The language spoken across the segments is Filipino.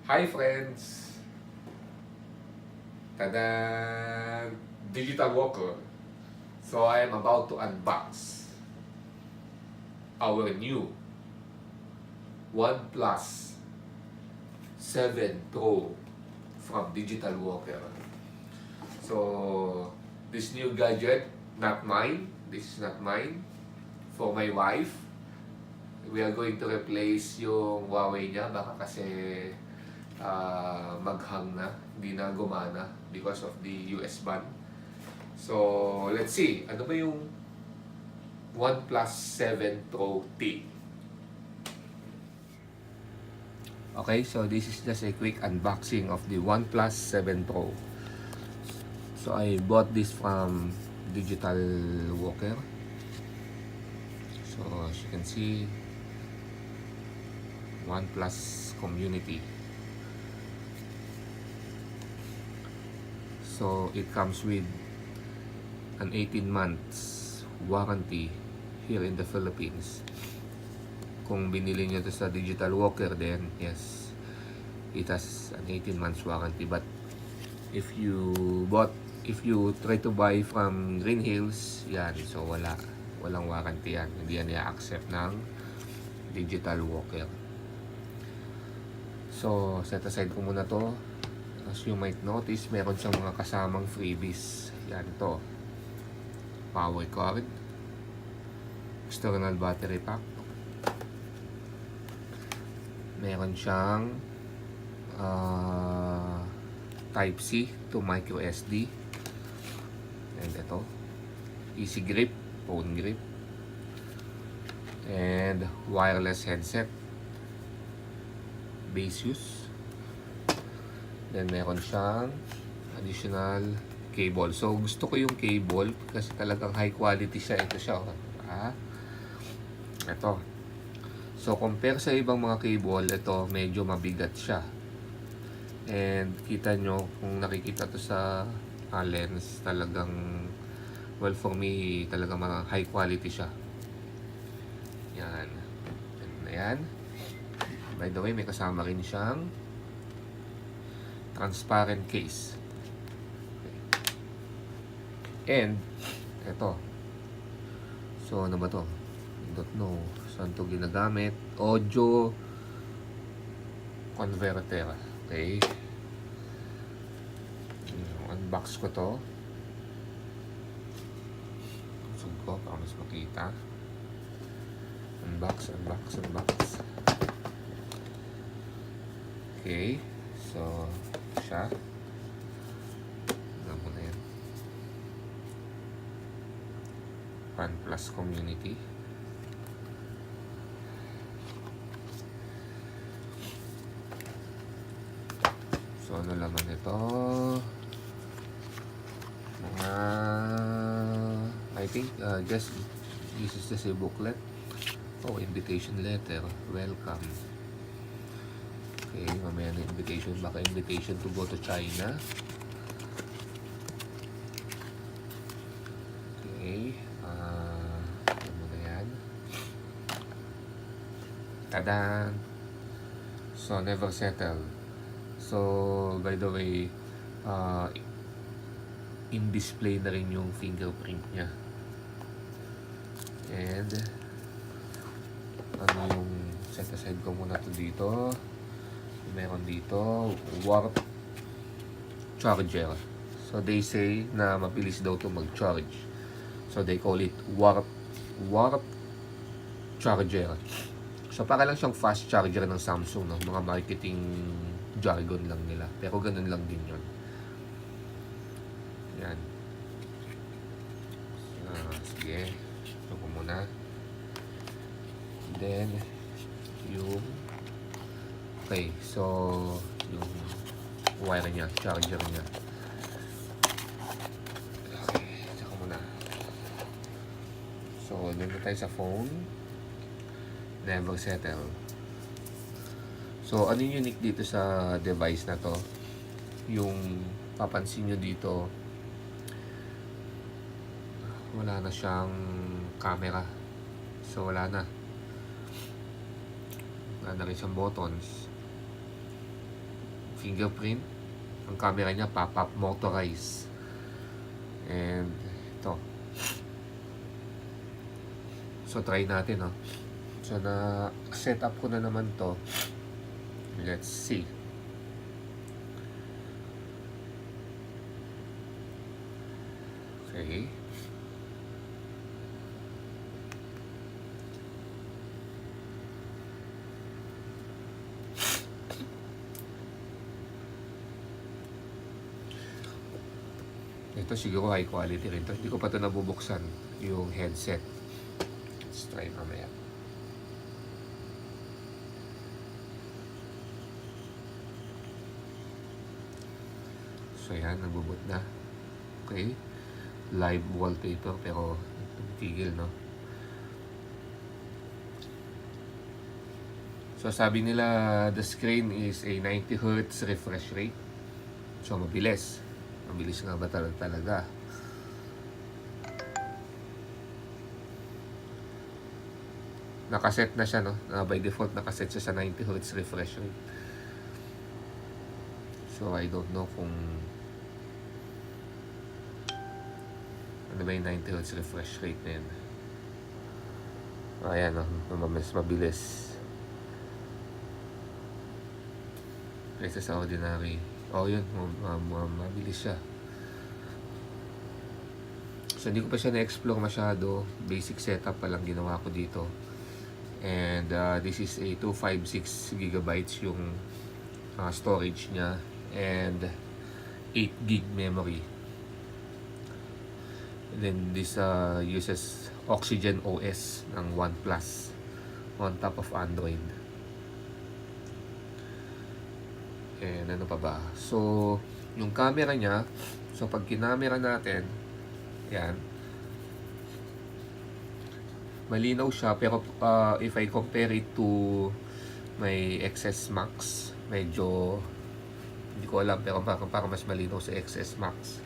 Hi friends! Tada! Digital Walker. So I am about to unbox our new OnePlus 7 Pro from Digital Walker. So this new gadget, not mine. This is not mine. For my wife. We are going to replace yung Huawei niya. Baka kasi maghang na, hindi na gumana because of the US ban. So, let's see. Ano ba yung OnePlus 7 Pro T? Okay, so this is just a quick unboxing of the OnePlus 7 Pro. So, I bought this from Digital Walker. So, as you can see, OnePlus community. So it comes with an 18 months warranty here in the Philippines. Kung binili nyo to sa Digital Walker, then yes, it has an 18 months warranty. But if you try to buy from Green Hills, yan, so walang warranty yan. Hindi yan i-accept ng Digital Walker. So set aside ko muna to. As you might notice, meron siyang mga kasamang freebies. Yan to. Power cord, external battery pack, meron siyang Type-C to micro SD, and ito, easy grip, phone grip, and wireless headset, base use. Then meron siyang additional cable. So gusto ko yung cable kasi talagang high quality siya. Ito siya. Ito. So compare sa ibang mga cable, ito medyo mabigat siya. And kita nyo kung nakikita to sa lens, talagang, well, for me talagang mga high quality siya. Yan. Ayan. By the way, may kasama rin siyang transparent case. And eto. So ano ba to? Don't know. Saan to ginagamit? Audio converter. Okay. Unbox ko to. Usog ko para mas makita. Unbox. Okay. So siya. Alam mo na yan. OnePlus community. So ano laman ito? Mga I think this is just a booklet. Oh, invitation letter. Welcome. Okay, mamaya na invitation. Baka invitation to go to China. Okay. Ano mo na yan? Tada! So, never settle. So, by the way, in-display na rin yung fingerprint niya. And, ano yung set aside ko muna to dito. Meron dito warp charger. So they say na mabilis daw to mag-charge. So they call it warp charger. So para lang siyang fast charger ng Samsung, no? Mga marketing jargon lang nila. Pero ganun lang din 'yon. Yan. Sige. Ito ko muna. Then yung okay, so yung wire niya, charger niya. Okay, tsaka muna. So, doon na tayo sa phone. Never settle. So, ano yung unique dito sa device na to? Yung papansin nyo dito, wala na siyang camera. So, wala na. Wala na rin siyang buttons. fingerprint. Ang camera niya pop-up motorized. And ito. So try natin, no. So na set up ko na naman to. Let's see. Okay. Ito siguro high quality rin to. Hindi ko pa ito nabubuksan yung headset. Let's try mamaya. So yan, nabubot na. Okay. Live wallpaper pero tigil, no? So sabi nila the screen is a 90 Hz refresh rate. So mabilis. Mabilis nga ba talaga? Nakaset na siya, no? By default nakaset siya sa 90 Hz refresh rate. So I don't know kung ano ba yung 90 Hz refresh rate na yun. Ayan, no? Mas mabilis kaysa sa ordinary. Yun, mabilis siya. So hindi ko pa siya na-explore masyado. Basic setup pa lang ginawa ko dito. And this is a 256 gigabytes yung storage niya. And 8 gig memory. And then this uses Oxygen OS ng OnePlus on top of Android. And ano pa ba? So, yung camera niya, so pag kinamera natin, yan, malinaw siya, pero if I compare it to my XS Max, medyo hindi ko alam, pero parang mas malinaw sa XS Max.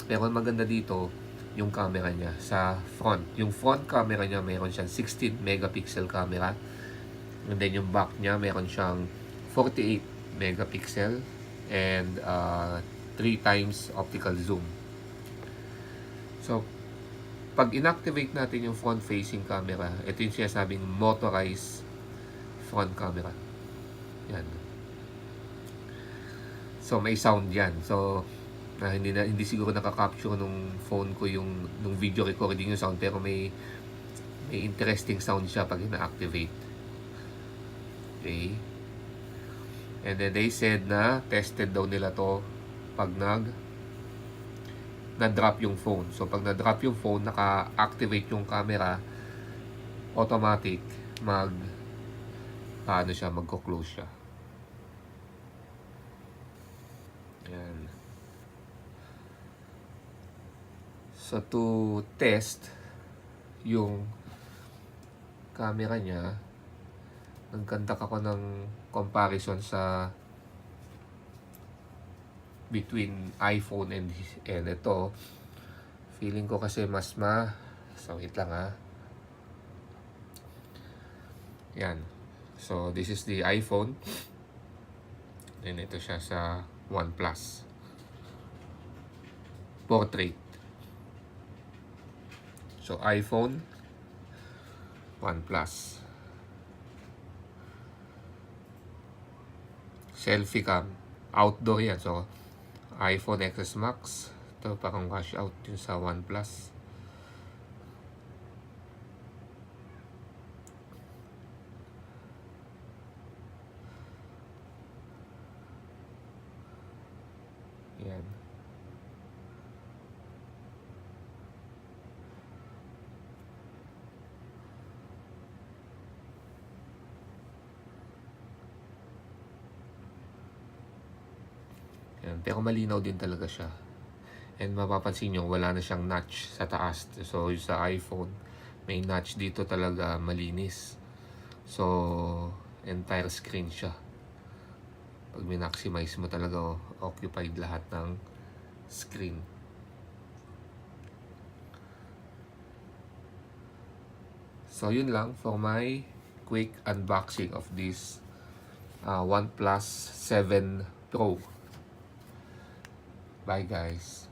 Pero maganda dito yung camera niya sa front. Yung front camera niya, mayroon siyang 16 megapixel camera. And then yung back niya, mayroon siyang 48 megapixel and 3 times optical zoom. So pag inactivate natin yung front facing camera, ito yung sinasabing motorized front camera. Yan. So may sound yan. So hindi siguro nakaka-capture nung phone ko nung video recording yung sound, pero may interesting sound siya pag ina-activate. Okay. And then they said na tested daw nila to pag na-drop yung phone. So pag na-drop yung phone, naka-activate yung camera, automatic magko-close siya. Yan. So to test yung camera niya, nagkandak ako ng comparison sa between iPhone and ito. Feeling ko kasi so wait lang ha. Yan. So this is the iPhone. And ito siya sa OnePlus. Portrait. So iPhone, OnePlus. Selfie cam, outdoor yan. So iPhone XS Max, ito parang wash out yun sa OnePlus. Yan. Yan, pero malinaw din talaga siya. And mapapansin nyo, wala na siyang notch sa taas. So sa iPhone, may notch dito talaga, malinis. So entire screen siya. Pag min-maximize mo talaga, occupied lahat ng screen. So yun lang for my quick unboxing of this OnePlus 7 Pro. Bye guys.